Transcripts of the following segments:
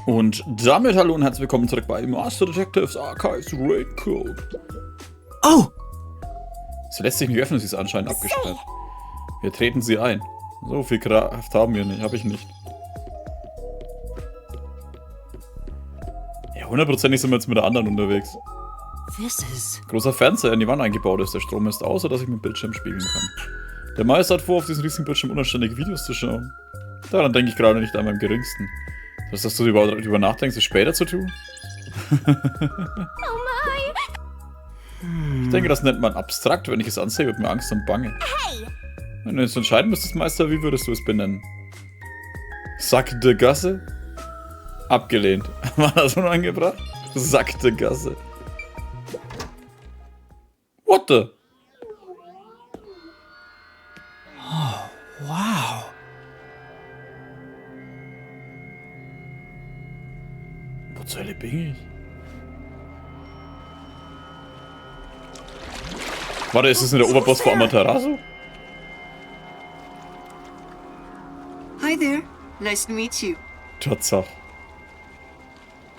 Und damit hallo und herzlich willkommen zurück bei Meisterdetektives Archives Raidcode. Oh! Sie lässt sich nicht öffnen, sie ist anscheinend abgesperrt. Wir treten sie ein. So viel Kraft haben wir nicht, habe ich nicht. Ja, hundertprozentig sind wir jetzt mit der anderen unterwegs. Großer Fernseher in die Wand eingebaut ist, der Strom ist aus, sodass ich mit dem Bildschirm spiegeln kann. Der Meister hat vor, auf diesen riesigen Bildschirm unanständige Videos zu schauen. Daran denke ich gerade nicht einmal im geringsten. Dass du darüber nachdenkst, es später zu tun? Ich denke, das nennt man abstrakt. Wenn ich es ansehe, wird mir Angst und Bange. Wenn du jetzt entscheiden müsstest, Meister, wie würdest du es benennen? Sack de Gasse? Abgelehnt. War das unangebracht? Sack de Gasse. What the? Oh, wow. Wo zur Hölle bin ich? Warte, ist das nicht der Oberboss von Amaterasu? Hi there. Nice to meet you. Tatsache.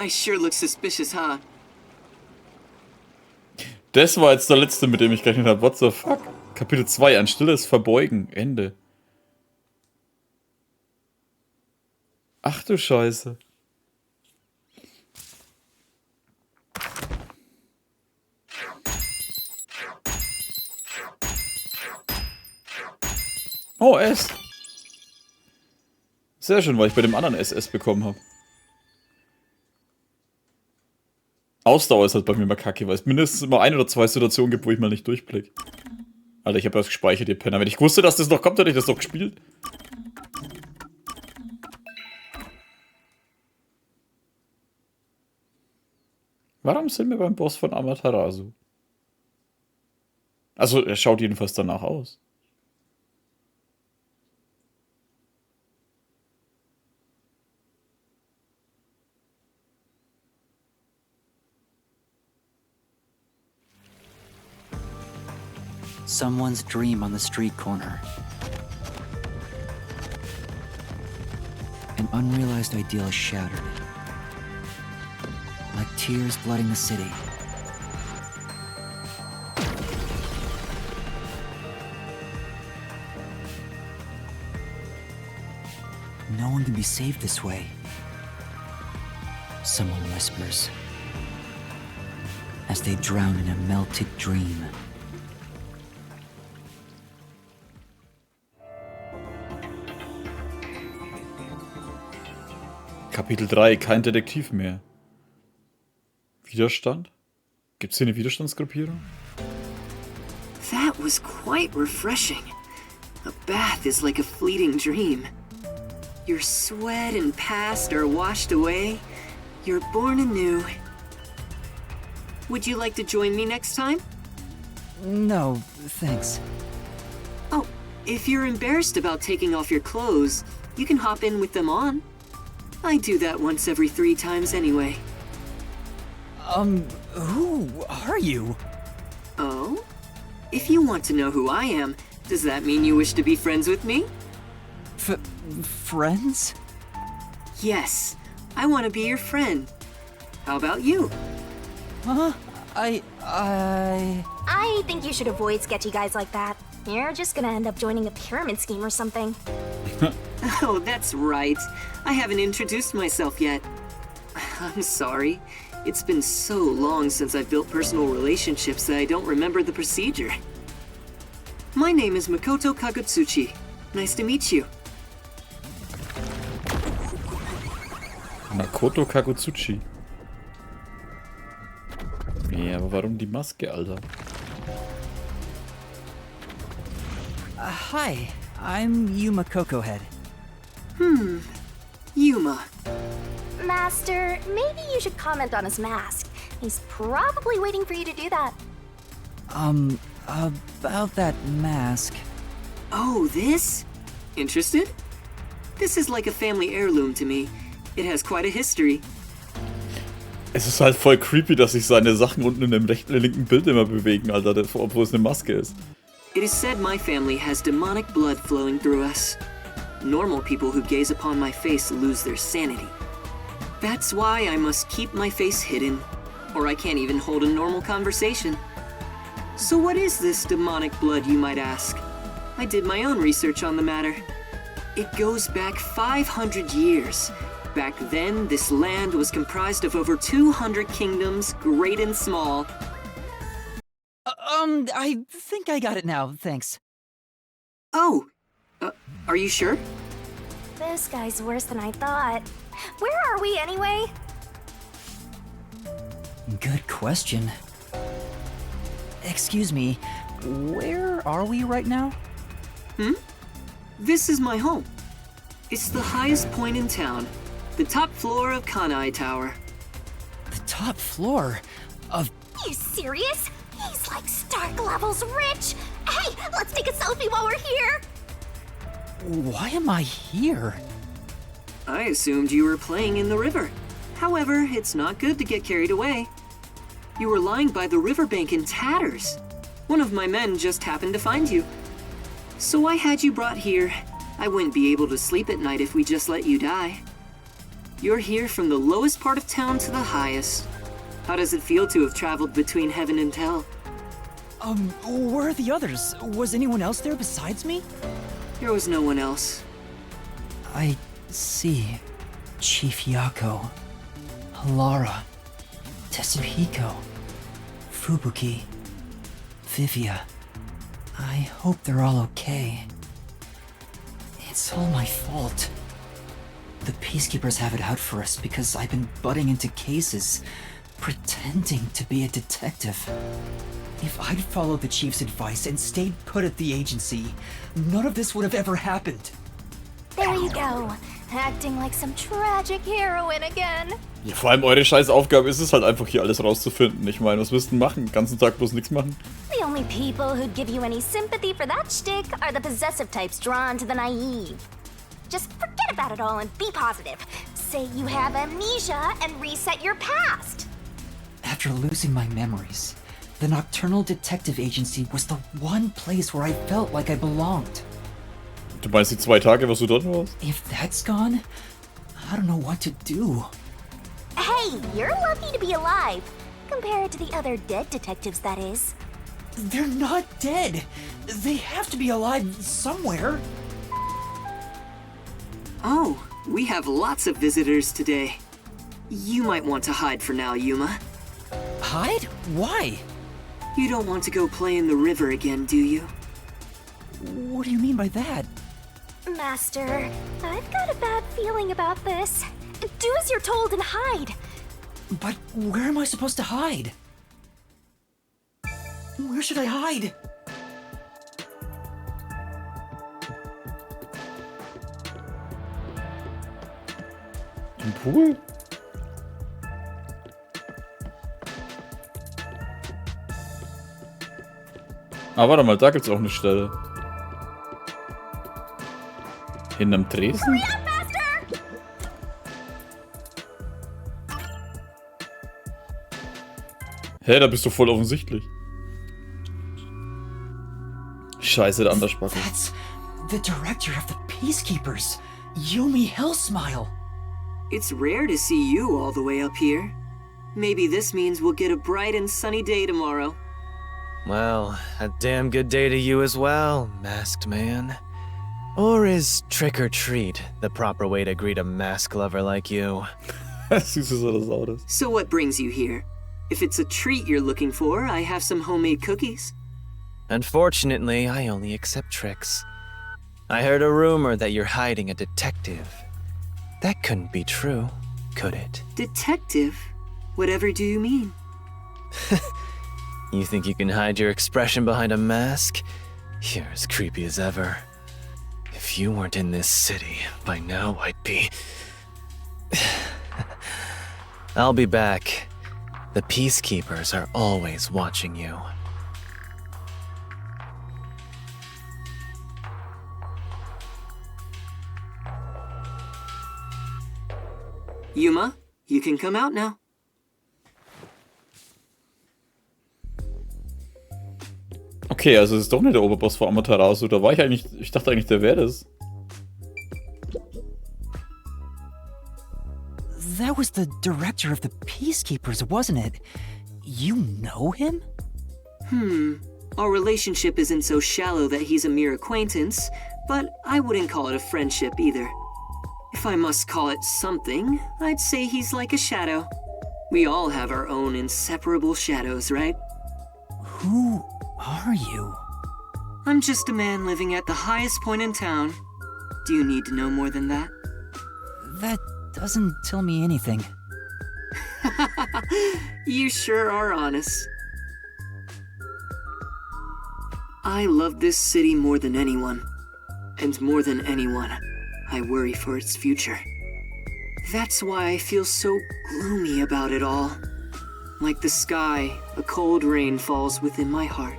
I sure look suspicious, huh? Das war jetzt der letzte, mit dem ich gerechnet habe. What the fuck? Kapitel 2, ein stilles Verbeugen. Ende. Ach du Scheiße. Oh, S. Sehr schön, weil ich bei dem anderen SS bekommen habe. Ausdauer ist halt bei mir immer kacke, weil es mindestens immer 1 oder 2 Situationen gibt, wo ich mal nicht durchblick. Alter, ich habe das gespeichert, ihr Penner. Wenn ich wusste, dass das noch kommt, hätte ich das doch gespielt. Warum sind wir beim Boss von Amaterasu? Also, er schaut jedenfalls danach aus. Someone's dream on the street corner. An unrealized ideal is shattered. Like tears flooding the city. No one can be saved this way. Someone whispers as they drown in a melted dream. Kapitel 3, kein Detektiv mehr. Widerstand? Gibt's hier eine Widerstandsgruppierung? That was quite refreshing. A bath is like a fleeting dream. Your sweat and past are washed away. You're born anew. Would you like to join me next time? No, thanks. Oh, if you're embarrassed about taking off your clothes, you can hop in with them on. I do that once every 3 times anyway. Who are you? Oh? If you want to know who I am, does that mean you wish to be friends with me? Friends? Yes, I want to be your friend. How about you? Huh? I think you should avoid sketchy guys like that. You're just gonna end up joining a pyramid scheme or something. Oh, that's right. I haven't introduced myself yet. I'm sorry. It's been so long since I've built personal relationships that I don't remember the procedure. My name is Makoto Kagutsuchi. Nice to meet you. Makoto Kagutsuchi. Ja, aber warum die Maske, Alter? Hi, I'm Yuma Cocohead. Yuma. Master, maybe you should comment on his mask. He's probably waiting for you to do that. About that mask. Oh, this? Interested? This is like a family heirloom to me. It has quite a history. Es ist halt voll creepy, dass sich seine Sachen unten in dem rechten und linken Bild immer bewegen, Alter, obwohl es eine Maske ist. It is said my family has demonic blood flowing through us. Normal people who gaze upon my face lose their sanity. That's why I must keep my face hidden, or I can't even hold a normal conversation. So what is this demonic blood, you might ask? I did my own research on the matter. It goes back 500 years. Back then, this land was comprised of over 200 kingdoms, great and small. I think I got it now, thanks. Oh, are you sure? This guy's worse than I thought. Where are we anyway? Good question. Excuse me, where are we right now? This is my home. It's the highest point in town, the top floor of Kanai Tower. The top floor of... You serious? He's like Stark levels rich. Hey, let's take a selfie while we're here. Why am I here? I assumed you were playing in the river. However, it's not good to get carried away. You were lying by the riverbank in tatters. One of my men just happened to find you. So I had you brought here. I wouldn't be able to sleep at night if we just let you die. You're here from the lowest part of town to the highest. How does it feel to have traveled between heaven and hell? Where are the others? Was anyone else there besides me? There was no one else. I see. Chief Yako, Halara, Tetsuhiko, Fubuki, Vivia. I hope they're all okay. It's all my fault. The peacekeepers have it out for us because I've been butting into cases, pretending to be a detective. If I'd followed the chief's advice and stayed put at the agency, none of this would have ever happened. There you go. Acting like some tragic heroine again. Ja, vor allem eure scheiß Aufgabe ist es halt einfach hier alles rauszufinden. Ich meine, was müsst ihr machen? Den ganzen Tag bloß nichts machen? The only people who'd give you any sympathy for that shtick are the possessive types drawn to the naive. Just forget about it all and be positive. Say you have amnesia and reset your past. After losing my memories, the Nocturnal Detective Agency was the one place where I felt like I belonged. Du meinst die 2 Tage, was du dort warst? If that's gone, I don't know what to do. Hey, you're lucky to be alive. Compared to the other dead detectives, that is. They're not dead. They have to be alive somewhere. Oh, we have lots of visitors today. You might want to hide for now, Yuma. Hide? Why? You don't want to go play in the river again, do you? What do you mean by that? Master, I've got a bad feeling about this. Do as you're told and hide. But where am I supposed to hide? Where should I hide? Im Pool? Ah, warte mal, da gibt's auch eine Stelle. Hinterm Tresen? Hurry up, Master! Hä, da bist du voll offensichtlich. Scheiße, der Andersbacke. That's the director of the Peacekeepers, Yumi Hellsmile. It's rare to see you all the way up here. Maybe this means we'll get a bright and sunny day tomorrow. Well, a damn good day to you as well, masked man. Or is trick or treat the proper way to greet a mask lover like you? Süßes oder Saures. So what brings you here? If it's a treat you're looking for, I have some homemade cookies. Unfortunately, I only accept tricks. I heard a rumor that you're hiding a detective. That couldn't be true, could it? Detective? Whatever do you mean? You think you can hide your expression behind a mask? You're as creepy as ever. If you weren't in this city, by now I'd be... I'll be back. The peacekeepers are always watching you. Yuma, you can come out now. Okay, also es ist doch nicht der Oberboss von Amaterasu. Da war ich dachte eigentlich, der wäre das. That was the director of the Peacekeepers, wasn't it? You know him? Our relationship isn't so shallow that he's a mere acquaintance, but I wouldn't call it a friendship either. If I must call it something, I'd say he's like a shadow. We all have our own inseparable shadows, right? Who are you? I'm just a man living at the highest point in town. Do you need to know more than that? That doesn't tell me anything. You sure are honest. I love this city more than anyone. And more than anyone, I worry for its future. That's why I feel so gloomy about it all. Like the sky, a cold rain falls within my heart.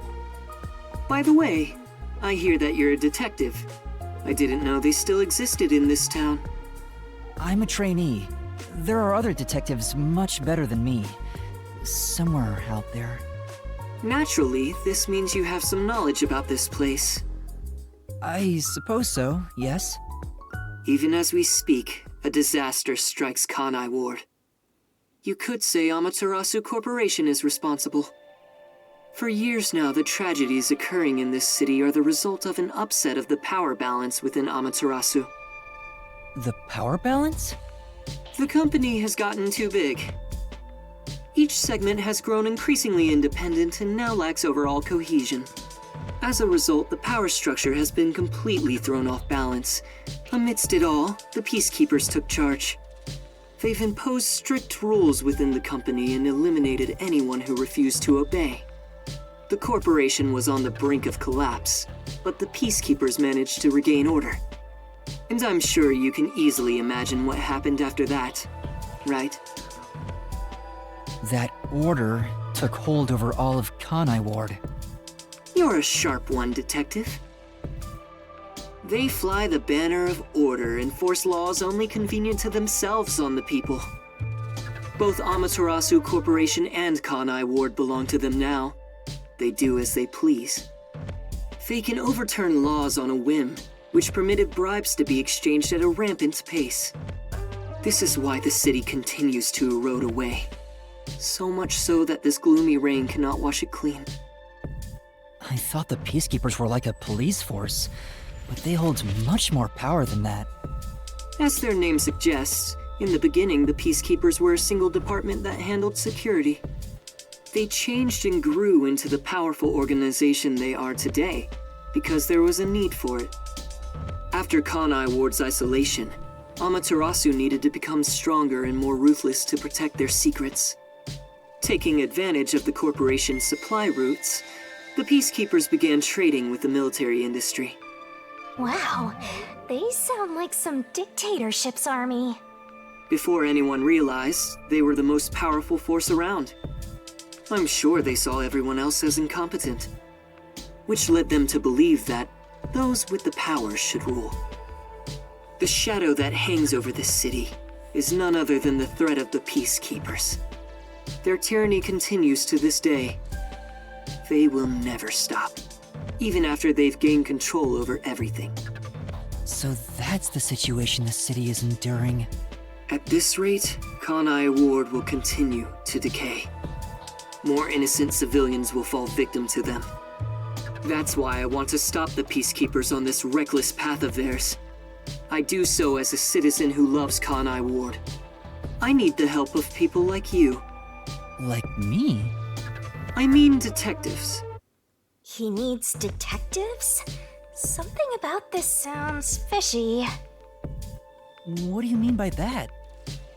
By the way, I hear that you're a detective. I didn't know they still existed in this town. I'm a trainee. There are other detectives much better than me. Somewhere out there. Naturally, this means you have some knowledge about this place. I suppose so, yes. Even as we speak, a disaster strikes Kanai Ward. You could say Amaterasu Corporation is responsible. For years now, the tragedies occurring in this city are the result of an upset of the power balance within Amaterasu. The power balance? The company has gotten too big. Each segment has grown increasingly independent and now lacks overall cohesion. As a result, the power structure has been completely thrown off balance. Amidst it all, the Peacekeepers took charge. They've imposed strict rules within the company and eliminated anyone who refused to obey. The corporation was on the brink of collapse, but the Peacekeepers managed to regain order. And I'm sure you can easily imagine what happened after that, right? That order took hold over all of Kanai Ward. You're a sharp one, detective. They fly the banner of order and force laws only convenient to themselves on the people. Both Amaterasu Corporation and Kanai Ward belong to them now. They do as they please. They can overturn laws on a whim, which permitted bribes to be exchanged at a rampant pace. This is why the city continues to erode away. So much so that this gloomy rain cannot wash it clean. I thought the Peacekeepers were like a police force, but they hold much more power than that. As their name suggests, in the beginning the Peacekeepers were a single department that handled security. They changed and grew into the powerful organization they are today, because there was a need for it. After Kanai Ward's isolation, Amaterasu needed to become stronger and more ruthless to protect their secrets. Taking advantage of the corporation's supply routes, the Peacekeepers began trading with the military industry. Wow, they sound like some dictatorship's army. Before anyone realized, they were the most powerful force around. I'm sure they saw everyone else as incompetent, which led them to believe that those with the power should rule. The shadow that hangs over this city is none other than the threat of the Peacekeepers. Their tyranny continues to this day. They will never stop, even after they've gained control over everything. So that's the situation the city is enduring. At this rate, Kanai Ward will continue to decay. More innocent civilians will fall victim to them. That's why I want to stop the Peacekeepers on this reckless path of theirs. I do so as a citizen who loves Kanai Ward. I need the help of people like you. Like me? I mean detectives. He needs detectives? Something about this sounds fishy. What do you mean by that?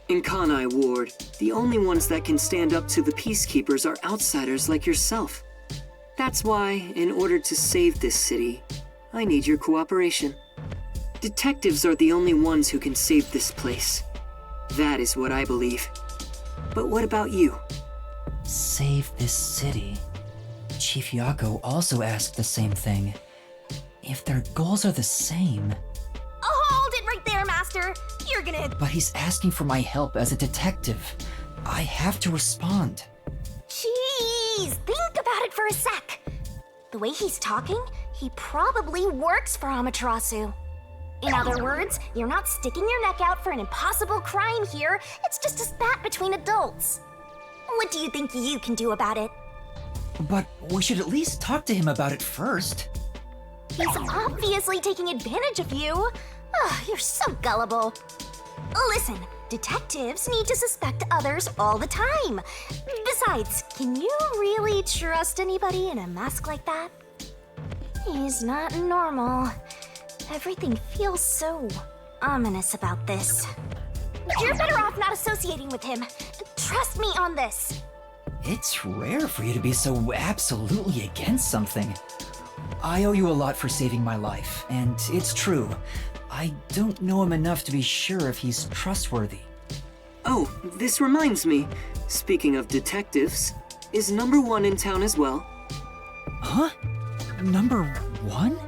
In Kanai Ward, the only ones that can stand up to the Peacekeepers are outsiders like yourself. That's why, in order to save this city, I need your cooperation. Detectives are the only ones who can save this place. That is what I believe. But what about you? Save this city. Chief Yako also asked the same thing. If their goals are the same... Hold it right there, Master! You're gonna... But he's asking for my help as a detective. I have to respond. Jeez, think about it for a sec. The way he's talking, he probably works for Amaterasu. In other words, you're not sticking your neck out for an impossible crime here. It's just a spat between adults. What do you think you can do about it? But we should at least talk to him about it first. He's obviously taking advantage of you. Ugh, you're so gullible. Listen, detectives need to suspect others all the time. Besides, can you really trust anybody in a mask like that? He's not normal. Everything feels so ominous about this. You're better off not associating with him. Trust me on this. It's rare for you to be so absolutely against something. I owe you a lot for saving my life, and it's true. I don't know him enough to be sure if he's trustworthy. Oh, this reminds me. Speaking of detectives, is number 1 in town as well? Huh? Number 1?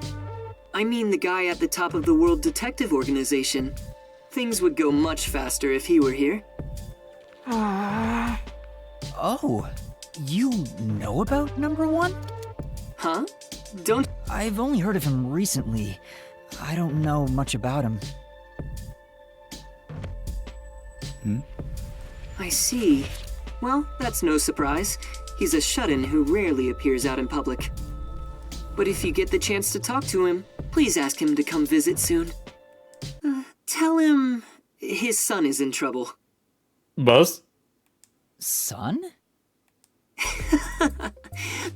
I mean the guy at the top of the World Detective Organization. Things would go much faster if he were here. Oh, you know about number 1? Huh? Don't... I've only heard of him recently. I don't know much about him. I see. Well, that's no surprise. He's a shut-in who rarely appears out in public. But if you get the chance to talk to him, please ask him to come visit soon. Tell him his son is in trouble. Was? Son?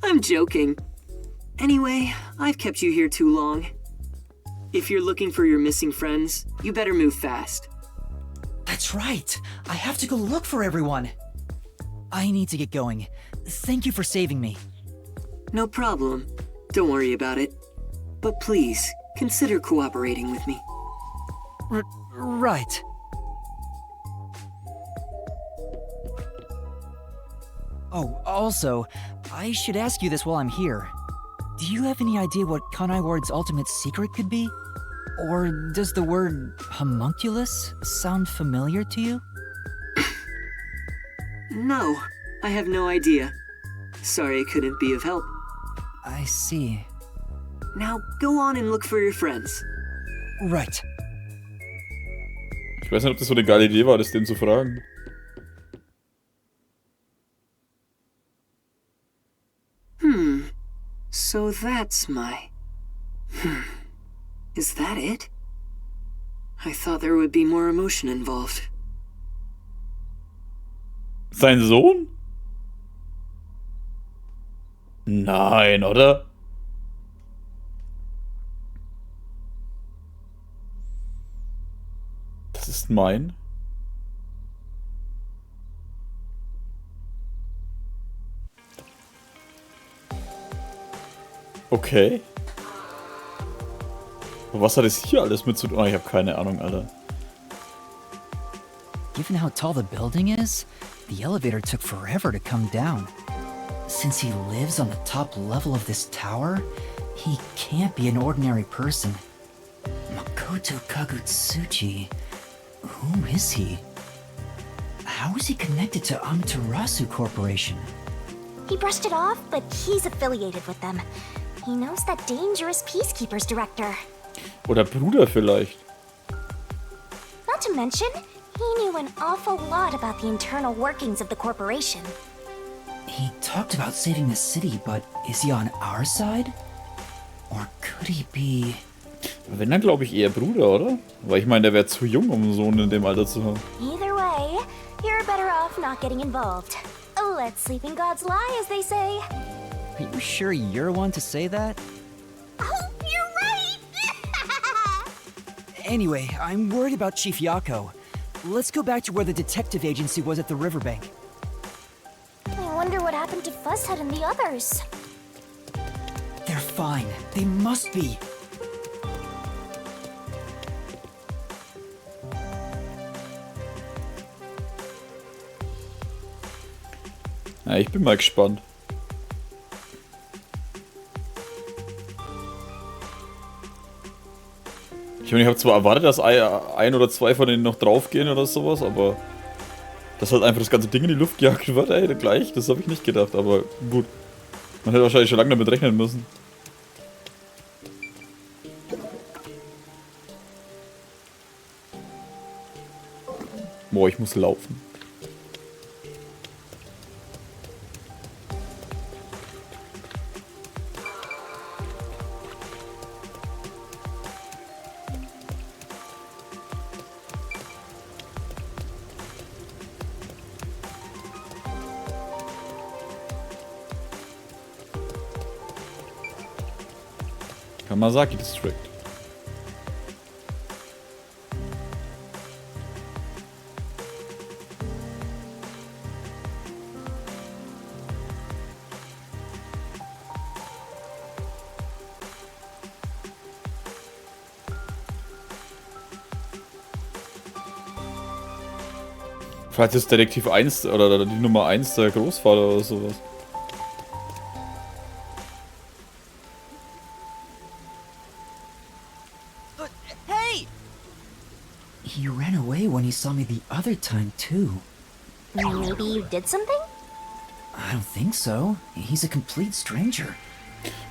I'm joking. Anyway, I've kept you here too long. If you're looking for your missing friends, you better move fast. That's right. I have to go look for everyone. I need to get going. Thank you for saving me. No problem. Don't worry about it. But please, consider cooperating with me. Right. Oh, also, I should ask you this while I'm here. Do you have any idea what Kanai Ward's ultimate secret could be? Or does the word homunculus sound familiar to you? No, I have no idea. Sorry I couldn't be of help. I see. Now go on and look for your friends. Right. Ich weiß nicht, ob das so eine geile Idee war, das dem zu fragen. So that's my... Is that it? I thought there would be more emotion involved. Sein Sohn? Nein, oder? Das ist mein. Okay. Aber was hat es hier alles mit zu tun? Oh, ich habe keine Ahnung, Alter. Given how tall the building is, the elevator took forever to come down. Since he lives on the top level of this tower, he can't be an ordinary person. Makoto Kagutsuchi. Who is he? How is he connected to Amaterasu Corporation? He brushed it off, but he's affiliated with them. He knows that dangerous Peacekeepers director. Oder Bruder vielleicht. Not to mention, he knew an awful lot about the internal workings of the corporation. He talked about saving the city, but is he on our side? Or could he be... Wenn, dann glaube ich eher Bruder, oder? Weil ich meine, der wäre zu jung, um einen Sohn in dem Alter zu haben. Either way, you're better off not getting involved. Let sleeping gods lie, as they say. Are you sure you're one to say that? Oh, you're right! Anyway, I'm worried about Chief Yako. Let's go back to where the detective agency was at the riverbank. I wonder what happened to Fuzzhead and the others. They're fine. They must be. Ja, ich bin mal gespannt. Ich meine, ich habe zwar erwartet, dass ein oder zwei von denen noch draufgehen oder sowas, aber dass halt einfach das ganze Ding in die Luft gejagt wird, ey, gleich, das habe ich nicht gedacht, aber gut. Man hätte wahrscheinlich schon lange damit rechnen müssen. Boah, ich muss laufen. Kamasaki District. Vielleicht ist Detektiv 1 oder die Nummer 1 der Großvater oder sowas. Hey! He ran away when he saw me the other time, too. Maybe you did something? I don't think so. He's a complete stranger.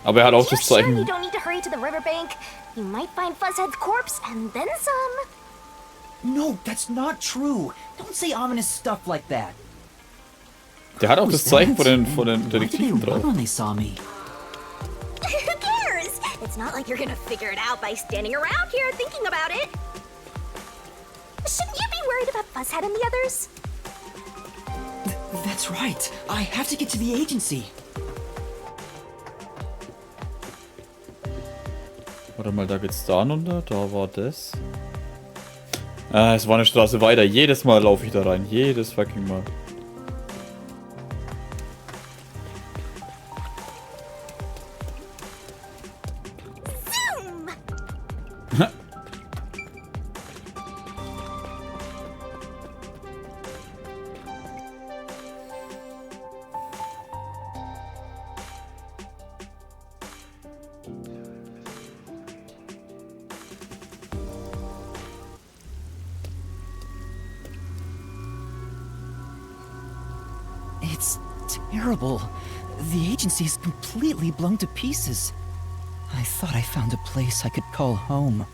Aber er hat auch das Sure Zeichen. you don't need to hurry to the riverbank? You might find Fuzzhead's corpse and then some. No, that's not true. Don't say ominous stuff like that. Der hat auch das Zeichen von den Detektiven drauf. When they saw me. Who cares? It's not like you're gonna figure it out by standing around here thinking about it. Shouldn't you be worried about Fuzzhead and the others? That's right. I have to get to the agency. Warte mal, da geht's da runter. Da war das. Ah, es war eine Straße weiter. Jedes Mal laufe ich da rein. Jedes fucking Mal. Zoom! It's terrible. The agency is completely blown to pieces. I thought I found a place I could call home.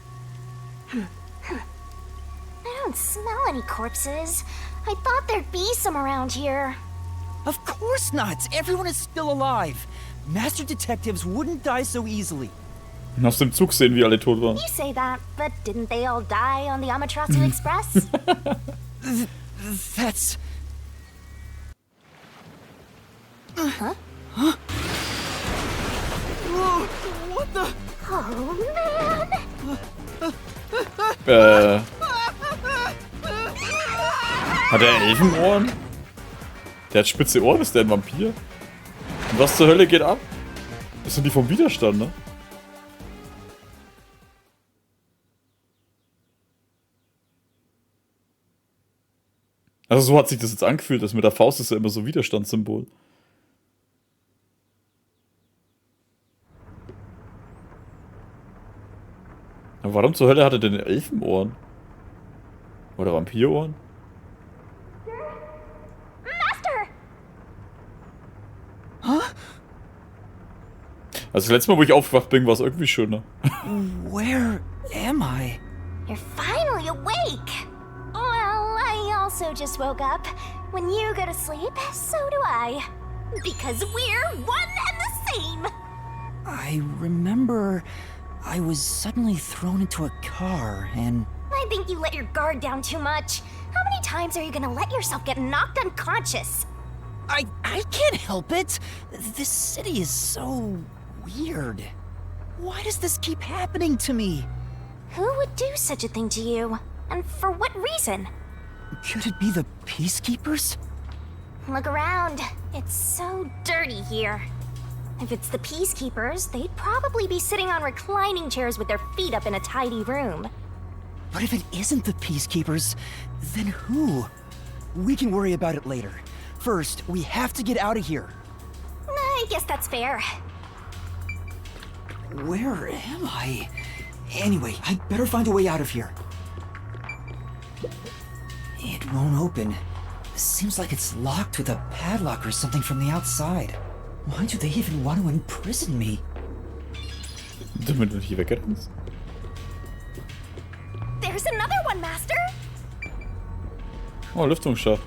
I don't smell any corpses. I thought there'd be some around here. Of course not! Everyone is still alive! Master detectives wouldn't die so easily. Aus dem Zug sehen, wie alle tot waren. You say that, but didn't they all die on the Amaterasu Express? That's... Huh? Whoa, what the... Oh man! Hat er Elfenohren? Der hat spitze Ohren, ist der ein Vampir? Und was zur Hölle geht ab? Das sind die vom Widerstand, ne? Also so hat sich das jetzt angefühlt, das mit der Faust ist ja immer so Widerstandssymbol. Aber warum zur Hölle hat er denn Elfenohren? Oder Vampirohren? Master! Also das letzte Mal, wo ich aufgewacht bin, war es irgendwie schöner. Where am I? You're finally awake! Well, I also just woke up. When you go to sleep, so do I. Because we're one and the same! I remember I was suddenly thrown into a car and... I think you let your guard down too much. How many times are you gonna let yourself get knocked unconscious? I can't help it! This city is so... weird. Why does this keep happening to me? Who would do such a thing to you? And for what reason? Could it be the Peacekeepers? Look around. It's so dirty here. If it's the Peacekeepers, they'd probably be sitting on reclining chairs with their feet up in a tidy room. But if it isn't the Peacekeepers, then who? We can worry about it later. First, we have to get out of here. I guess that's fair. Where am I? Anyway, I'd better find a way out of here. It won't open. Seems like it's locked with a padlock or something from the outside. Why do they even want to imprison me? Damit du hier wegrennst. There's another one, Master! Oh, Lüftungsschacht.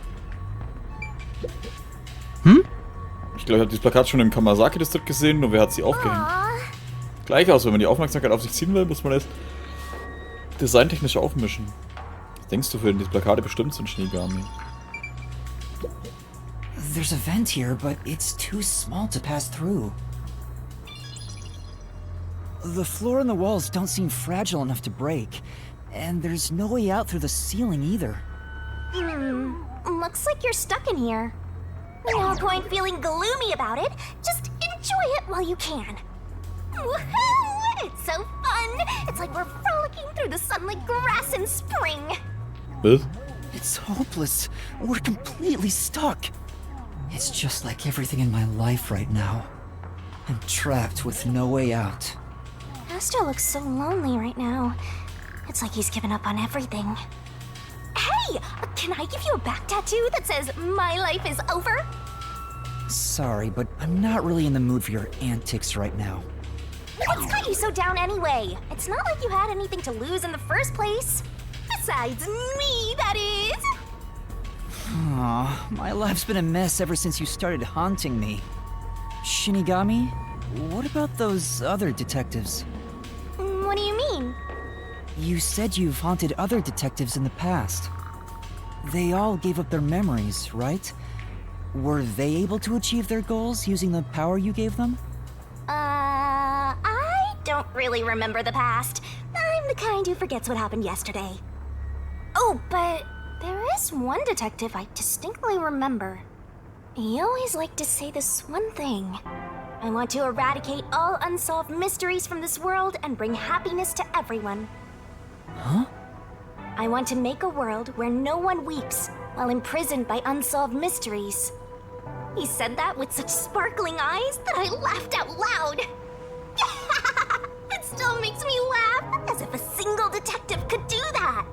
Hm? Ich glaube, ich habe dieses Plakat schon im Kamasaki-Distrikt gesehen, nur wer hat sie aufgehängt? Aw. Gleich aus, wenn man die Aufmerksamkeit auf sich ziehen will, muss man es designtechnisch aufmischen. Was denkst du, für diese Plakate bestimmt sind, Shinigami? There's a vent here, but it's too small to pass through. The floor and the walls don't seem fragile enough to break, and there's no way out through the ceiling either. Looks like you're stuck in here. No point feeling gloomy about it. Just enjoy it while you can. Woohoo! It's so fun! It's like we're frolicking through the sun like grass in spring. Was? It's hopeless. We're completely stuck. It's just like everything in my life right now. I'm trapped with no way out. Astro looks so lonely right now. It's like he's given up on everything. Hey! Can I give you a back tattoo that says, "My life is over"? Sorry, but I'm not really in the mood for your antics right now. What's got you so down anyway? It's not like you had anything to lose in the first place. Besides me, that is. Aw, my life's been a mess ever since you started haunting me. Shinigami, what about those other detectives? What do you mean? You said you've haunted other detectives in the past. They all gave up their memories, right? Were they able to achieve their goals using the power you gave them? I don't really remember the past. I'm the kind who forgets what happened yesterday. Oh, but there is one detective I distinctly remember. He always liked to say this one thing. I want to eradicate all unsolved mysteries from this world and bring happiness to everyone. Huh? I want to make a world where no one weeps while imprisoned by unsolved mysteries. He said that with such sparkling eyes that I laughed out loud. It still makes me laugh, as if a single detective could do that.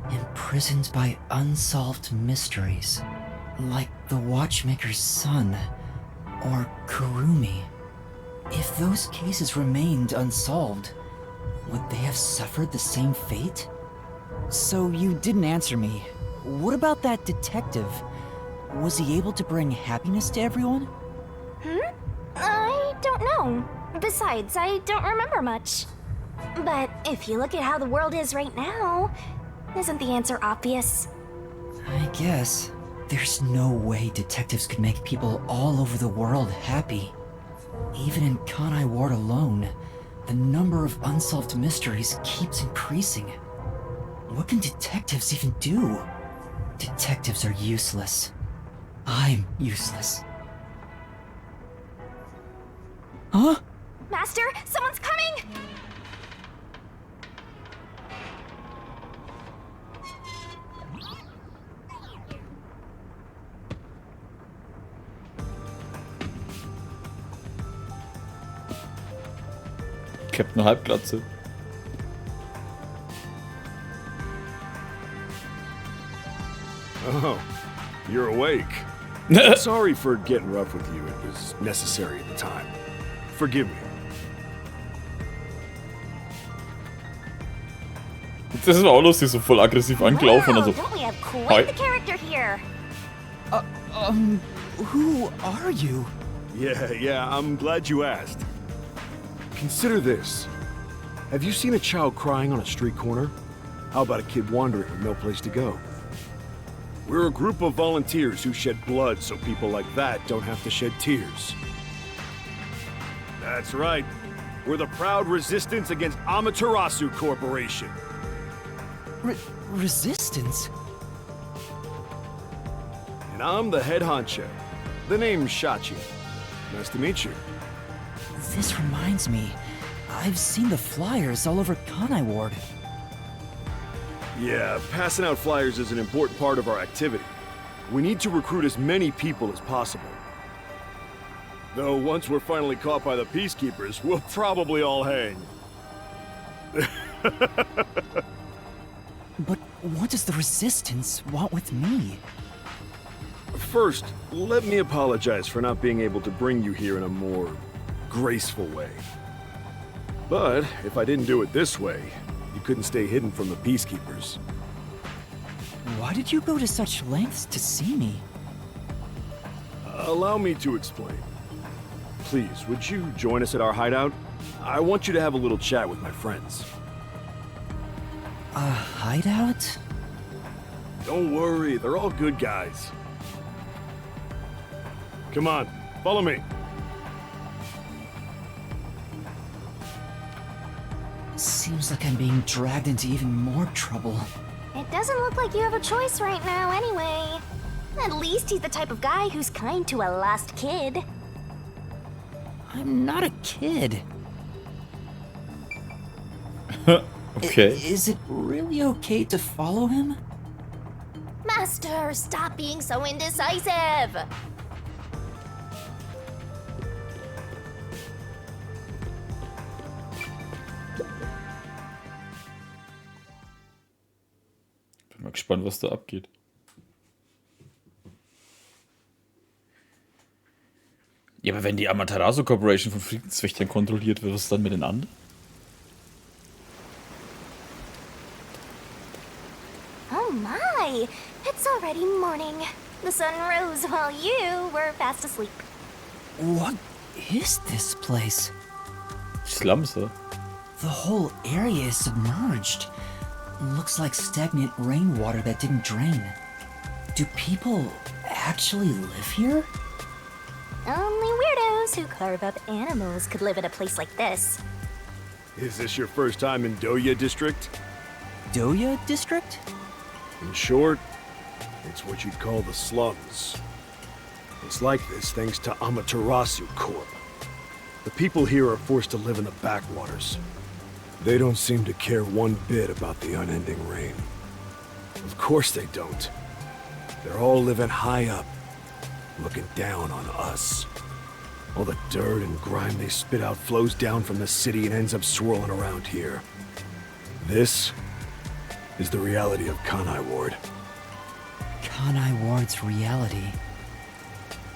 Imprisoned by unsolved mysteries. Like the Watchmaker's son, or Kurumi. If those cases remained unsolved, would they have suffered the same fate? So you didn't answer me. What about that detective? Was he able to bring happiness to everyone? I don't know. Besides, I don't remember much. But if you look at how the world is right now, isn't the answer obvious? I guess. There's no way detectives could make people all over the world happy. Even in Kanai Ward alone, the number of unsolved mysteries keeps increasing. What can detectives even do? Detectives are useless. I'm useless. Huh? Master, someone's coming! Captain Halbglatze. Oh, you're awake. Sorry for getting rough with you. It was necessary at the time. Forgive me. Das ist auch lustig, so voll aggressiv angelaufen und Wow, so. don't we have quite the character here? Who are you? Yeah, I'm glad you asked. Consider this. Have you seen a child crying on a street corner? How about a kid wandering with no place to go? We're a group of volunteers who shed blood so people like that don't have to shed tears. That's right. We're the proud resistance against Amaterasu Corporation. Resistance? And I'm the head honcho. The name's Shachi. Nice to meet you. This reminds me. I've seen the flyers all over Kanai Ward. Yeah, passing out flyers is an important part of our activity. We need to recruit as many people as possible. Though once we're finally caught by the peacekeepers, we'll probably all hang. But what does the Resistance want with me? First, let me apologize for not being able to bring you here in a more graceful way. But if I didn't do it this way, you couldn't stay hidden from the peacekeepers. Why did you go to such lengths to see me? Allow me to explain. Please, would you join us at our hideout? I want you to have a little chat with my friends. A hideout? Don't worry, they're all good guys. Come on, follow me. Seems like I'm being dragged into even more trouble. It doesn't look like you have a choice right now anyway. At least he's the type of guy who's kind to a lost kid. I'm not a kid. Okay. Is it really okay to follow him? Master, stop being so indecisive! Bin mal gespannt, was da abgeht. Ja, aber wenn die Amaterasu Corporation von Friedenswächtern kontrolliert wird, was ist dann mit den anderen? Oh my! It's already morning. The sun rose while you were fast asleep. What is this place? Slums, huh? The whole area is submerged. Looks like stagnant rainwater that didn't drain. Do people actually live here? Only weirdos who carve up animals could live in a place like this. Is this your first time in Doya District? Doya District? In short, it's what you'd call the slums. It's like this thanks to Amaterasu Corp. The people here are forced to live in the backwaters. They don't seem to care one bit about the unending rain. Of course they don't. They're all living high up, looking down on us. All the dirt and grime they spit out flows down from the city and ends up swirling around here. This is the reality of Kanai Ward. Kanai Ward's reality.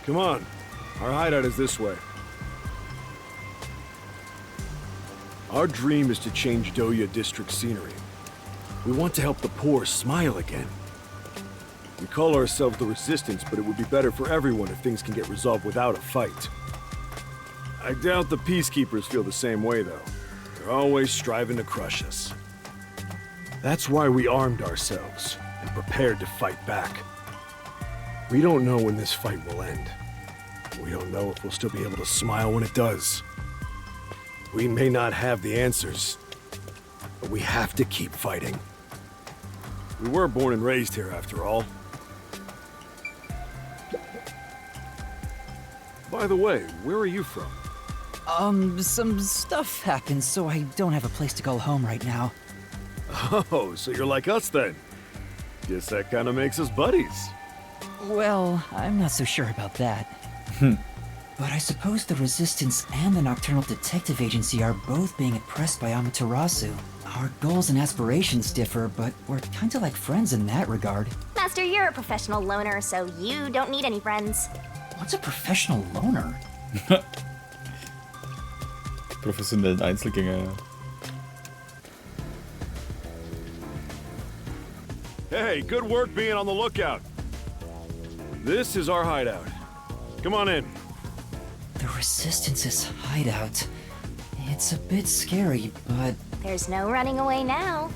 Come on, our hideout is this way. Our dream is to change Doya District scenery. We want to help the poor smile again. We call ourselves the Resistance, but it would be better for everyone if things can get resolved without a fight. I doubt the peacekeepers feel the same way, though. They're always striving to crush us. That's why we armed ourselves and prepared to fight back. We don't know when this fight will end. We don't know if we'll still be able to smile when it does. We may not have the answers, but we have to keep fighting. We were born and raised here, after all. By the way, where are you from? Some stuff happened, so I don't have a place to go home right now. Oh, so you're like us then? Guess that kind of makes us buddies. Well, I'm not so sure about that. But I suppose the Resistance and the Nocturnal Detective Agency are both being oppressed by Amaterasu. Our goals and aspirations differ, but we're kinda like friends in that regard. Master, you're a professional loner, so you don't need any friends. What's a professional loner? Professionellen Einzelgänger, ja. Hey, good work being on the lookout. This is our hideout. Come on in. The Resistance's hideout. It's a bit scary, but There's no running away now.